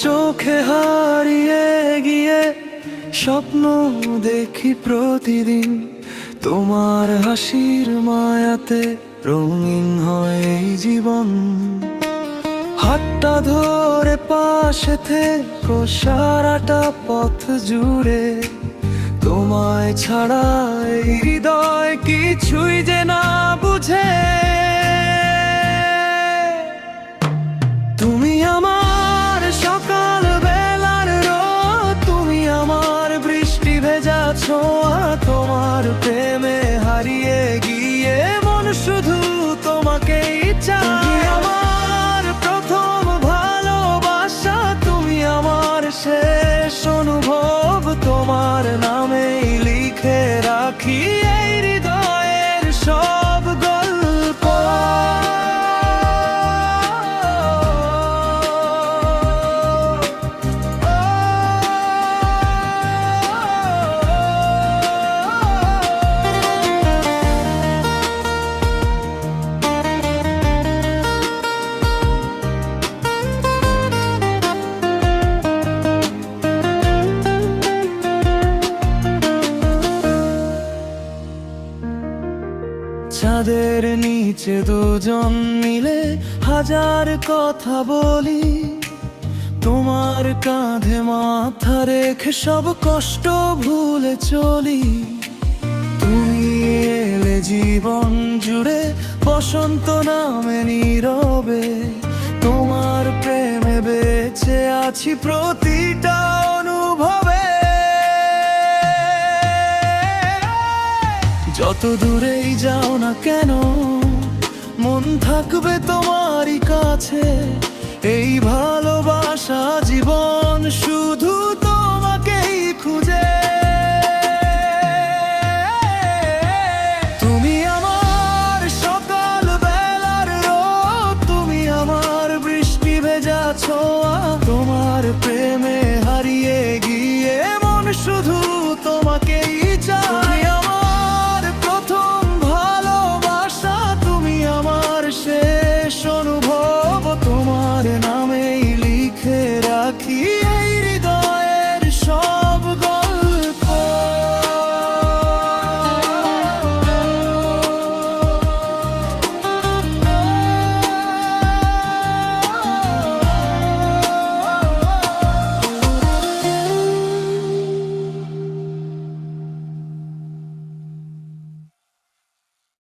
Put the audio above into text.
চোখে হারিয়ে গিয়ে স্বপ্ন দেখি প্রতিদিন, তোমার হাসির মায়াতে রঙিন হয় এই জীবন। হাতটা ধরে পাশে থেকো সারাটা পথ জুড়ে, তোমায় ছাড়া এই হৃদয় কিছুই যে না বুঝে। তুমি আমার সকাল বেলার রোদ, তুমি আমার বৃষ্টি ভেজা ছোঁয়া, তোমার প্রেমে হারিয়ে গিয়ে মন শুধু তোমাকেই চায়। আমার প্রথম ভালোবাসা, তুমি আমার শেষ অনুভব, তোমার নামেই লিখে রাখি এই হৃদয়ের সব গল্প। চাঁদের নিচে দুজন মিলে হাজার কথা বলি, তোমার কাঁধে মাথা রেখে সব কষ্ট ভুলে চলি। তুমি এলে জীবন জুড়ে বসন্ত নামে নীরবে, তোমার প্রেমে বেঁচে আছি প্রতিটা অনুভবে। যত দূরেই যাও না কেন মন থাকবে তোমারই কাছে, এই ভালোবাসা জীবন শুধু তোমাকেই খুঁজে। তুমি আমার সকাল বেলার রোদ, তুমি আমার বৃষ্টি ভেজা ছোঁয়া, তোমার প্রেমে হারিয়ে গিয়ে মন শুধু